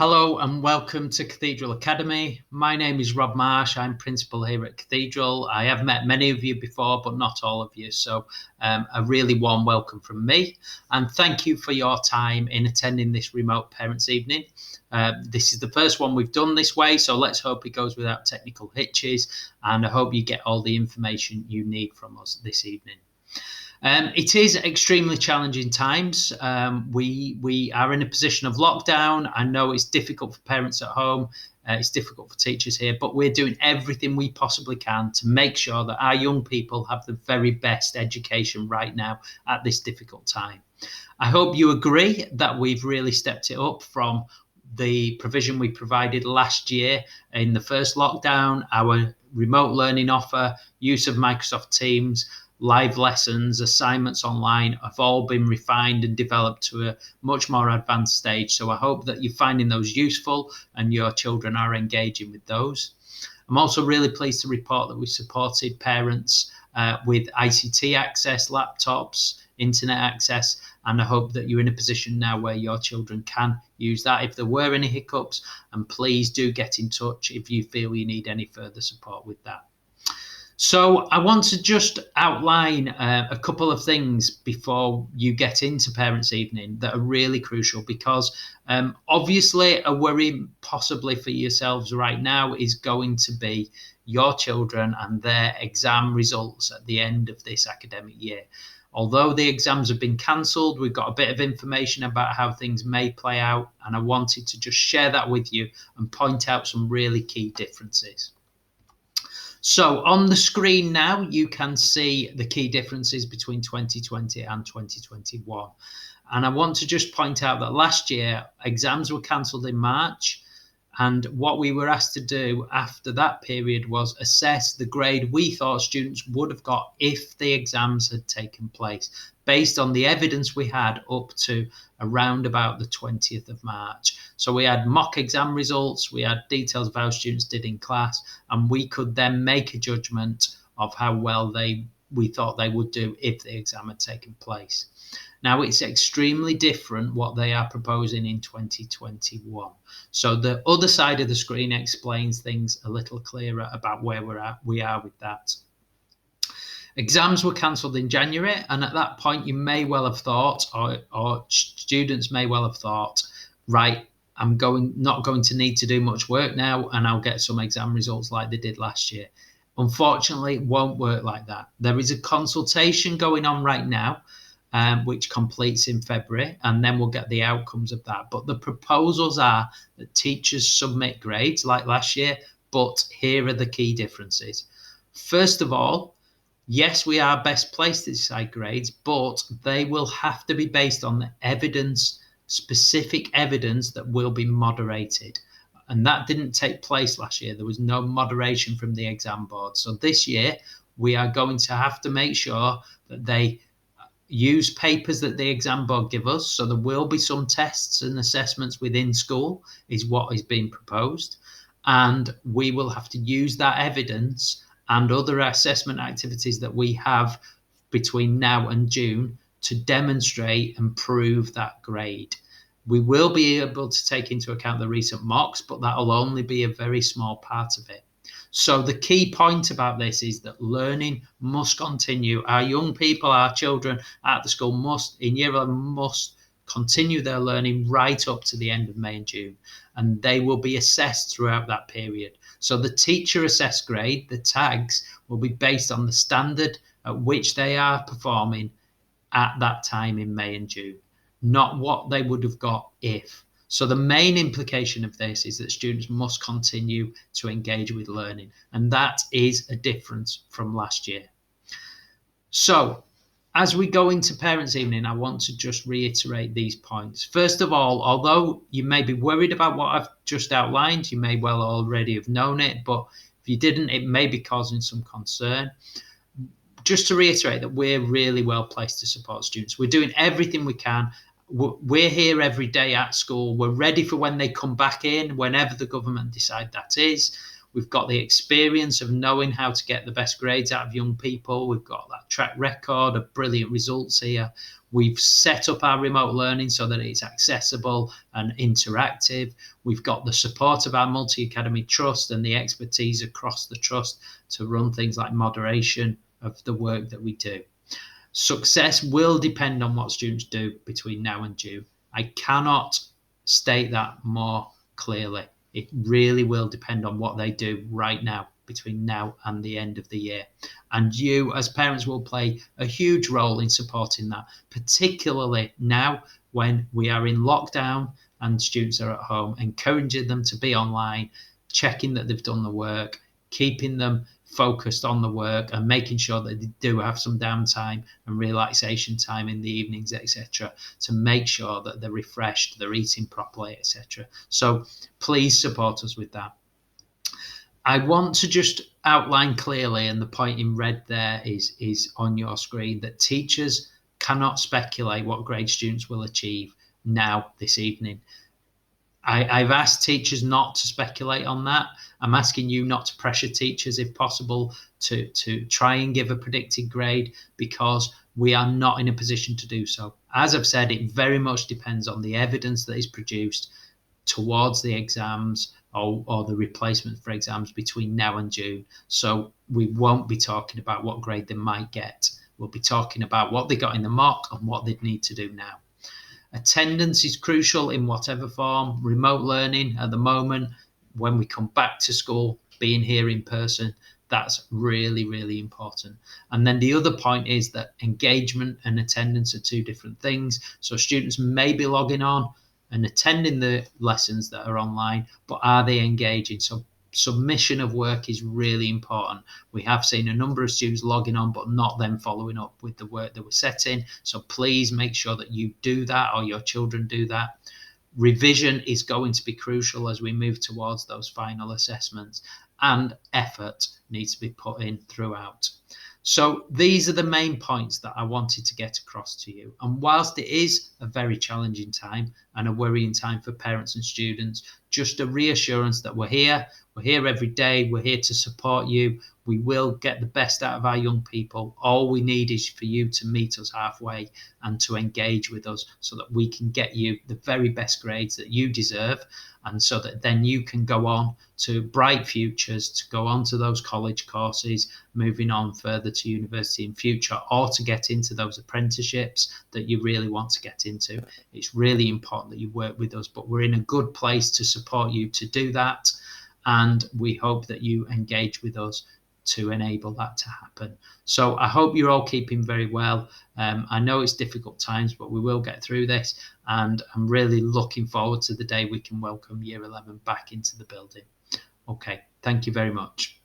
Hello and welcome to Cathedral Academy. My name is Rob Marsh. I'm principal here at Cathedral. I have met many of you before, but not all of you. So a really warm welcome from me. And thank you for your time in attending this remote parents' evening. This is the first one we've done this way, so let's hope it goes without technical hitches. And I hope you get all the information you need from us this evening. It is extremely challenging times. We are in a position of lockdown. I know it's difficult for parents at home. It's difficult for teachers here, but we're doing everything we possibly can to make sure that our young people have the very best education right now at this difficult time. I hope you agree that we've really stepped it up from the provision we provided last year in the first lockdown, our remote learning offer, use of Microsoft Teams, live lessons, assignments online have all been refined and developed to a much more advanced stage. So I hope that you're finding those useful and your children are engaging with those. I'm also really pleased to report that we supported parents with ICT access, laptops, internet access, and I hope that you're in a position now where your children can use that. If there were any hiccups, and please do get in touch if you feel you need any further support with that. So I want to just outline a couple of things before you get into Parents' Evening that are really crucial, because obviously a worry possibly for yourselves right now is going to be your children and their exam results at the end of this academic year. Although the exams have been cancelled, we've got a bit of information about how things may play out, and I wanted to just share that with you and point out some really key differences. So on the screen now, you can see the key differences between 2020 and 2021. And I want to just point out that last year, exams were cancelled in March. And what we were asked to do after that period was assess the grade we thought students would have got if the exams had taken place, based on the evidence we had up to around about the 20th of March. So we had mock exam results, we had details of how students did in class, and we could then make a judgment of how well we thought they would do if the exam had taken place. Now, it's extremely different what they are proposing in 2021. So the other side of the screen explains things a little clearer about where we are with that. Exams were cancelled in January, and at that point you may well have thought, or students may well have thought, right, I'm not going to need to do much work now, and I'll get some exam results like they did last year. Unfortunately, it won't work like that. There is a consultation going on right now, which completes in February, and then we'll get the outcomes of that. But the proposals are that teachers submit grades like last year, but here are the key differences. First of all, yes, we are best placed to decide grades, but they will have to be based on the evidence, specific evidence that will be moderated. And that didn't take place last year. There was no moderation from the exam board. So this year, we are going to have to make sure that they use papers that the exam board give us. So there will be some tests and assessments within school is what is being proposed. And we will have to use that evidence and other assessment activities that we have between now and June to demonstrate and prove that grade. We will be able to take into account the recent mocks, but that will only be a very small part of it. So the key point about this is that learning must continue. Our young people, our children at the school in year 11 must continue their learning right up to the end of May and June, and they will be assessed throughout that period. So the teacher assessed grade, the tags, will be based on the standard at which they are performing at that time in May and June, not what they would have got if. So the main implication of this is that students must continue to engage with learning, and that is a difference from last year. So as we go into Parents' Evening, I want to just reiterate these points. First of all, although you may be worried about what I've just outlined, you may well already have known it, but if you didn't, it may be causing some concern. Just to reiterate that we're really well placed to support students. We're doing everything we can. We're here every day at school. We're ready for when they come back in, whenever the government decide that is. We've got the experience of knowing how to get the best grades out of young people. We've got that track record of brilliant results here. We've set up our remote learning so that it's accessible and interactive. We've got the support of our multi-academy trust and the expertise across the trust to run things like moderation of the work that we do. Success will depend on what students do between now and June. I cannot state that more clearly. It really will depend on what they do right now, between now and the end of the year. And you, as parents, will play a huge role in supporting that, particularly now when we are in lockdown and students are at home, encouraging them to be online, checking that they've done the work, keeping them focused on the work and making sure that they do have some downtime and relaxation time in the evenings, etc., to make sure that they're refreshed, they're eating properly, etc. So please support us with that. I want to just outline clearly, and the point in red there is on your screen, that teachers cannot speculate what grade students will achieve now this evening. I've asked teachers not to speculate on that. I'm asking you not to pressure teachers, if possible, to try and give a predicted grade, because we are not in a position to do so. As I've said, it very much depends on the evidence that is produced towards the exams or the replacement for exams between now and June. So we won't be talking about what grade they might get. We'll be talking about what they got in the mock and what they'd need to do now. Attendance is crucial in whatever form. Remote learning at the moment, when we come back to school, being here in person, that's really, really important. And then the other point is that engagement and attendance are two different things. So students may be logging on and attending the lessons that are online, but are they engaging? So submission of work is really important. We have seen a number of students logging on but not then following up with the work that we're setting. So please make sure that you do that, or your children do that. Revision is going to be crucial as we move towards those final assessments, and effort needs to be put in throughout. So these are the main points that I wanted to get across to you. And whilst it is a very challenging time and a worrying time for parents and students, just a reassurance that we're here every day, we're here to support you. We will get the best out of our young people. All we need is for you to meet us halfway and to engage with us so that we can get you the very best grades that you deserve, and so that then you can go on to bright futures, to go on to those college courses, moving on further to university in future, or to get into those apprenticeships that you really want to get into. It's really important that you work with us, but we're in a good place to support you to do that. And we hope that you engage with us to enable that to happen. So I hope you're all keeping very well. I know it's difficult times, but we will get through this. And I'm really looking forward to the day we can welcome Year 11 back into the building. Okay, thank you very much.